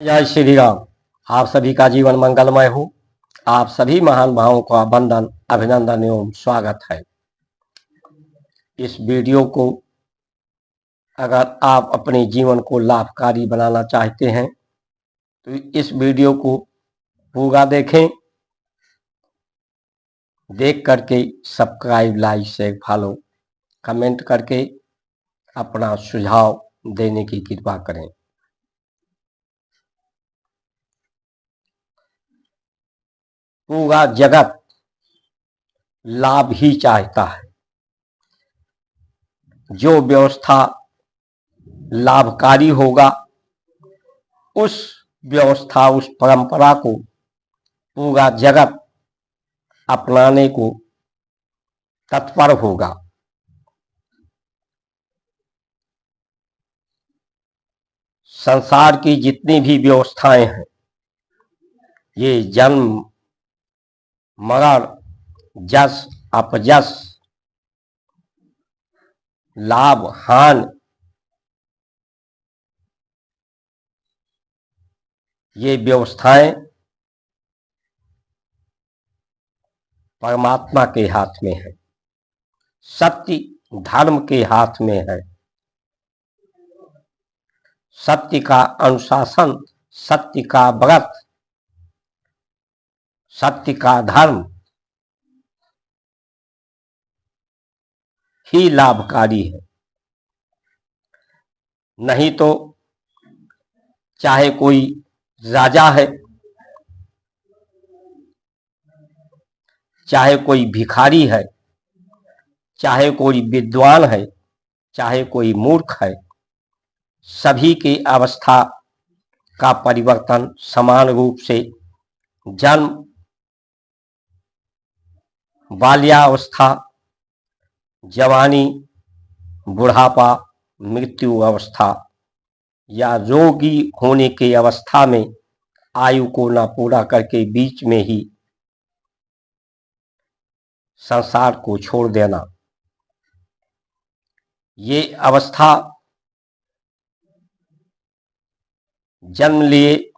जय श्री राम। आप सभी का जीवन मंगलमय हो। आप सभी महान भावों का वंदन, अभिनंदन एवं स्वागत है। इस वीडियो को अगर आप अपने जीवन को लाभकारी बनाना चाहते हैं तो इस वीडियो को पूरा देखें। देख करके subscribe, like, share, follow, comment करके अपना सुझाव देने की कृपा करें। पूरा जगत लाभ ही चाहता है। जो व्यवस्था लाभकारी होगा उस व्यवस्था, उस परंपरा को पूरा जगत अपनाने को तत्पर होगा। संसार की जितनी भी व्यवस्थाएं हैं, ये जन्म, मरण, जस, अपजस, लाभ, हानि, ये व्यवस्थाएं परमात्मा के हाथ में है, सत्य धर्म के हाथ में है। सत्य का अनुशासन, सत्य का व्रत, सत्य का धर्म ही लाभकारी है। नहीं तो चाहे कोई राजा है, चाहे कोई भिखारी है, चाहे कोई विद्वान है, चाहे कोई मूर्ख है, सभी की अवस्था का परिवर्तन समान रूप से जन्म, बाल्यावस्था, जवानी, बुढ़ापा, मृत्यु अवस्था या रोगी होने की अवस्था में आयु को न पूरा करके बीच में ही संसार को छोड़ देना, ये अवस्था जन्म लिए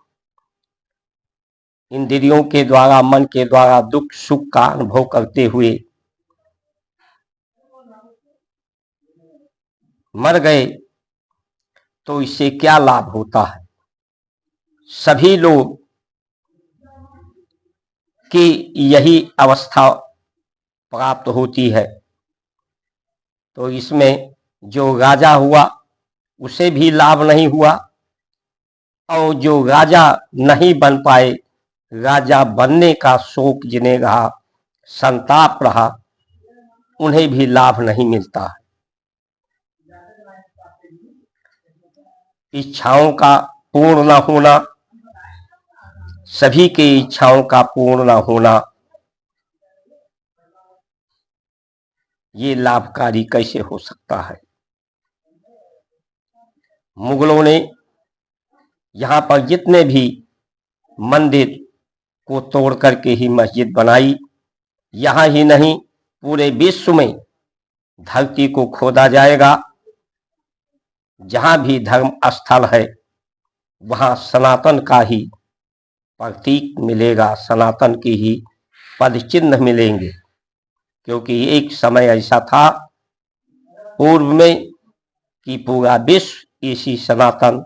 इंद्रियों के द्वारा, मन के द्वारा दुख सुख का अनुभव करते हुए मर गए तो इससे क्या लाभ होता है? सभी लोग की यही अवस्था प्राप्त होती है। तो इसमें जो राजा हुआ उसे भी लाभ नहीं हुआ, और जो राजा नहीं बन पाए, राजा बनने का शोक जिन्हें रहा, संताप रहा, उन्हें भी लाभ नहीं मिलता है। इच्छाओं का पूर्ण न होना, सभी की इच्छाओं का पूर्ण न होना, ये लाभकारी कैसे हो सकता है? मुगलों ने यहाँ पर जितने भी मंदिर को तोड़ करके ही मस्जिद बनाई। यहाँ ही नहीं, पूरे विश्व में धरती को खोदा जाएगा, जहां भी धर्म स्थल है वहां सनातन का ही प्रतीक मिलेगा, सनातन की ही पद चिन्ह मिलेंगे। क्योंकि एक समय ऐसा था पूर्व में कि पूरा विश्व इसी सनातन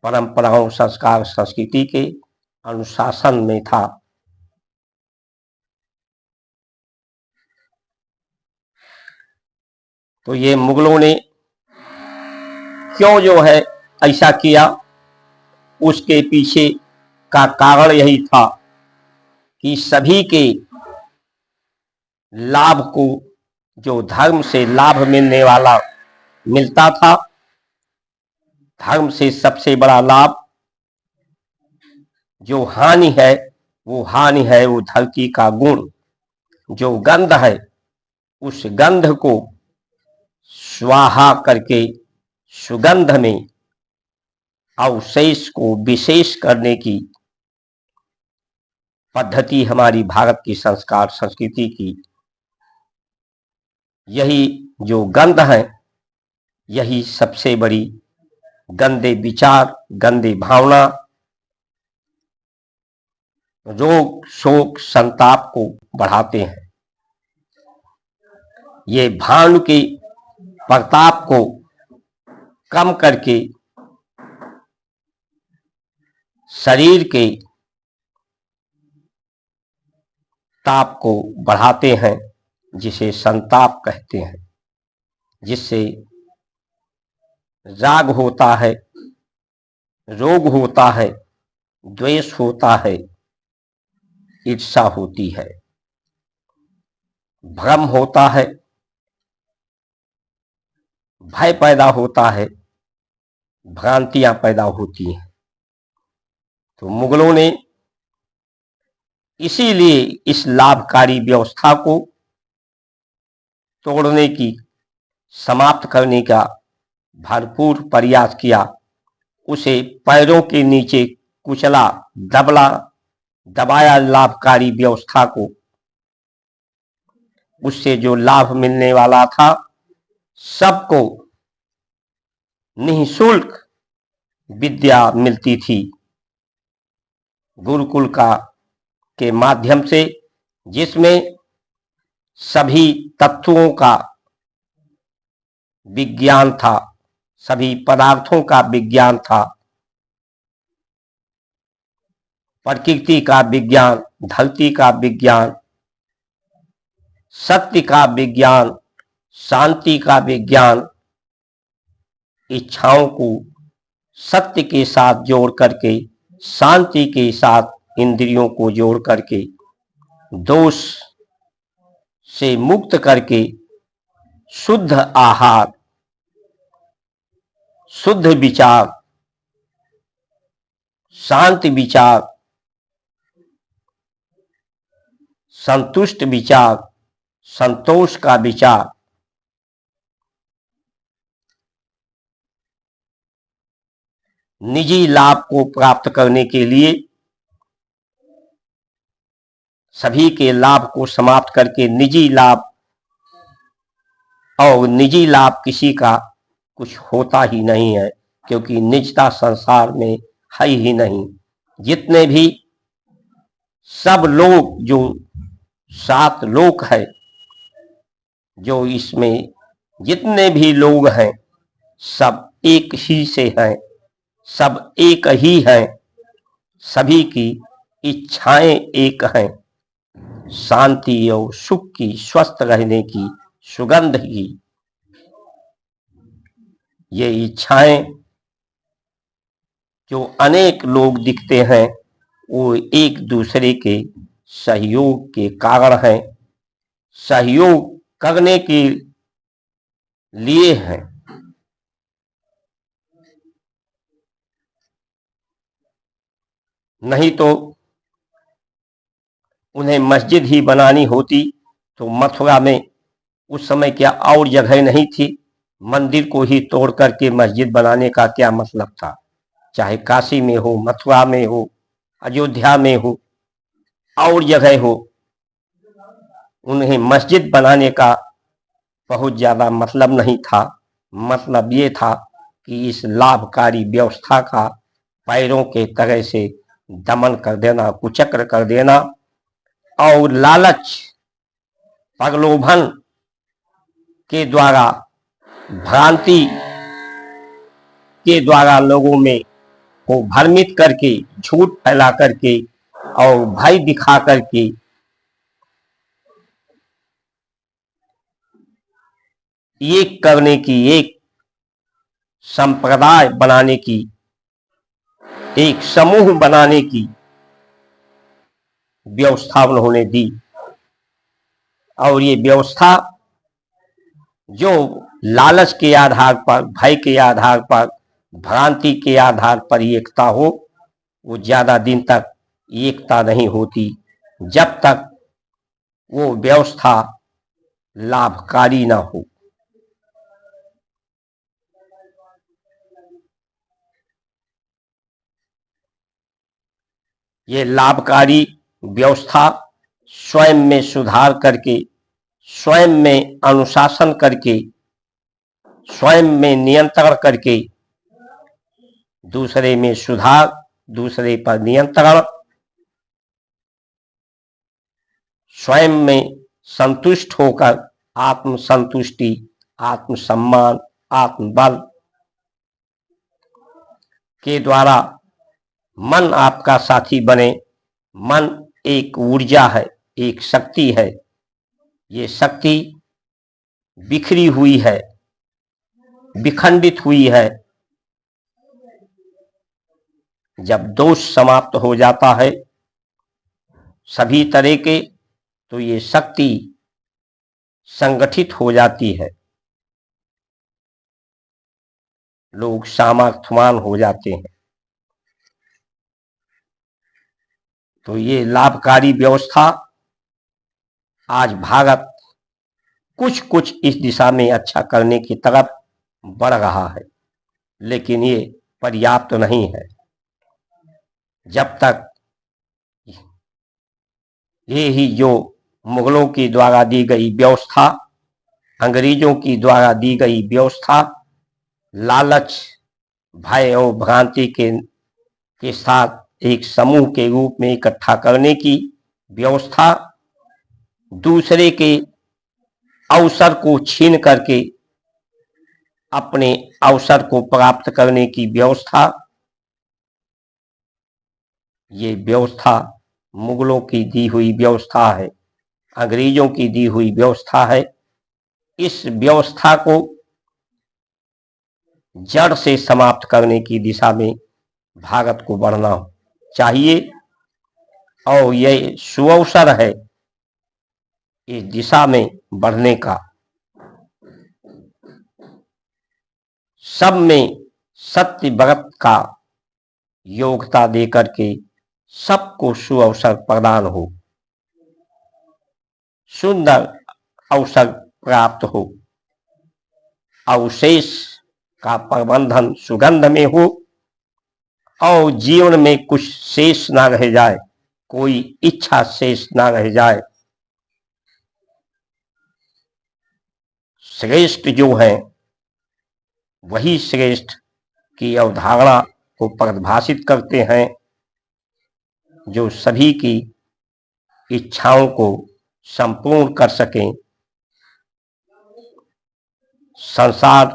परंपराओं, संस्कार, संस्कृति के अनुशासन में था। तो ये मुगलों ने क्यों जो है ऐसा किया, उसके पीछे का कारण यही था कि सभी के लाभ को, जो धर्म से लाभ मिलने वाला मिलता था, धर्म से सबसे बड़ा लाभ जो हानि है, वो हानि है वो धरती का गुण, जो गंध है, उस गंध को स्वाहा करके सुगंध में अवशेष को विशेष करने की पद्धति हमारी भारत की संस्कार संस्कृति की, यही जो गंध है, यही सबसे बड़ी गंदे विचार, गंदी भावना रोग शोक संताप को बढ़ाते हैं। ये भानु के प्रताप को कम करके शरीर के ताप को बढ़ाते हैं, जिसे संताप कहते हैं, जिससे राग होता है, रोग होता है, द्वेष होता है, ईर्ष्या होती है, भ्रम होता है, भय पैदा होता है, भ्रांतियां पैदा होती हैं। तो मुगलों ने इसीलिए इस लाभकारी व्यवस्था को तोड़ने की, समाप्त करने का भरपूर प्रयास किया। उसे पैरों के नीचे कुचला, दबाया लाभकारी व्यवस्था को। उससे जो लाभ मिलने वाला था, सबको निःशुल्क विद्या मिलती थी गुरुकुल के माध्यम से, जिसमें सभी तत्वों का विज्ञान था, सभी पदार्थों का विज्ञान था, प्रकृति का विज्ञान, धरती का विज्ञान, सत्य का विज्ञान, शांति का विज्ञान, इच्छाओं को सत्य के साथ जोड़ करके, शांति के साथ इंद्रियों को जोड़ करके, दोष से मुक्त करके शुद्ध आहार, शुद्ध विचार, शांत विचार, संतुष्ट विचार, संतोष का विचार, निजी लाभ को प्राप्त करने के लिए सभी के लाभ को समाप्त करके निजी लाभ, और निजी लाभ किसी का कुछ होता ही नहीं है, क्योंकि निजता संसार में है ही नहीं। जितने भी सब लोग, जो 7 लोक है, जो इसमें जितने भी लोग हैं, सब एक ही से हैं, सब एक ही हैं, सभी की इच्छाएं एक हैं, शांति और सुख की, स्वस्थ रहने की, सुगंध की। ये इच्छाएं जो अनेक लोग दिखते हैं, वो एक दूसरे के सहयोग के कारण हैं, सहयोग करने के लिए हैं। नहीं तो उन्हें मस्जिद ही बनानी होती तो मथुरा में उस समय क्या और जगह नहीं थी? मंदिर को ही तोड़ करके मस्जिद बनाने का क्या मतलब था? चाहे काशी में हो, मथुरा में हो, अयोध्या में हो, और जगह हो, उन्हें मस्जिद बनाने का बहुत ज्यादा मतलब नहीं था। मतलब ये था कि इस लाभकारी व्यवस्था का पैरों के तरह से दमन कर देना, कुचक्र कर देना, और लालच, प्रलोभन के द्वारा, भ्रांति के द्वारा लोगों में को भ्रमित करके, झूठ फैला करके और भय दिखा करके एक करने की, एक संप्रदाय बनाने की, एक समूह बनाने की व्यवस्था उन्होंने दी। और ये व्यवस्था जो लालच के आधार पर, भय के आधार पर, भ्रांति के आधार पर एकता हो, वो ज्यादा दिन तक एकता नहीं होती, जब तक वो व्यवस्था लाभकारी ना हो। ये लाभकारी व्यवस्था स्वयं में सुधार करके, स्वयं में अनुशासन करके, स्वयं में नियंत्रण करके, दूसरे में सुधार, दूसरे पर नियंत्रण, स्वयं में संतुष्ट होकर आत्म संतुष्टि, आत्म सम्मान, आत्मबल के द्वारा मन आपका साथी बने। मन एक ऊर्जा है, एक शक्ति है। ये शक्ति बिखरी हुई है, विखंडित हुई है। जब दोष समाप्त हो जाता है सभी तरह के, तो ये शक्ति संगठित हो जाती है, लोग सामर्थ्यवान हो जाते हैं। तो ये लाभकारी व्यवस्था आज भारत कुछ कुछ इस दिशा में अच्छा करने की तरफ बढ़ रहा है, लेकिन ये पर्याप्त नहीं है। जब तक ये ही जो मुगलों की द्वारा दी गई व्यवस्था, अंग्रेजों की द्वारा दी गई व्यवस्था, लालच, भय और भ्रांति के साथ एक समूह के रूप में इकट्ठा करने की व्यवस्था, दूसरे के अवसर को छीन करके अपने अवसर को प्राप्त करने की व्यवस्था, ये व्यवस्था मुगलों की दी हुई व्यवस्था है, अंग्रेजों की दी हुई व्यवस्था है। इस व्यवस्था को जड़ से समाप्त करने की दिशा में भारत को बढ़ना चाहिए और यह सुअवसर है इस दिशा में बढ़ने का। सब में सत्य व्रत का योग्यता देकर के सबको सुअवसर प्रदान हो, सुंदर अवसर प्राप्त हो, अवशेष का प्रबंधन सुगंध में हो और जीवन में कुछ शेष ना रह जाए, कोई इच्छा शेष ना रह जाए। श्रेष्ठ जो है वही श्रेष्ठ की अवधारणा को परिभाषित करते हैं, जो सभी की इच्छाओं को संपूर्ण कर सकें, संसार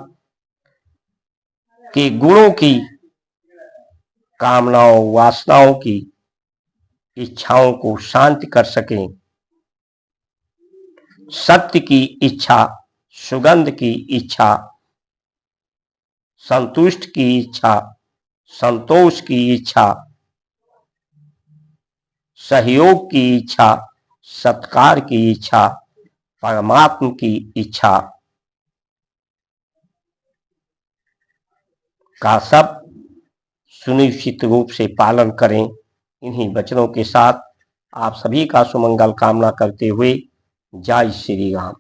के गुणों की, कामनाओं, वासनाओं की इच्छाओं को शांत कर सकें, सत्य की इच्छा, सुगंध की इच्छा, संतुष्ट की इच्छा, संतोष की इच्छा, सहयोग की इच्छा, सत्कार की इच्छा, परमात्मा की इच्छा का सब सुनिश्चित रूप से पालन करें। इन्हीं वचनों के साथ आप सभी का सुमंगल कामना करते हुए जय श्री राम।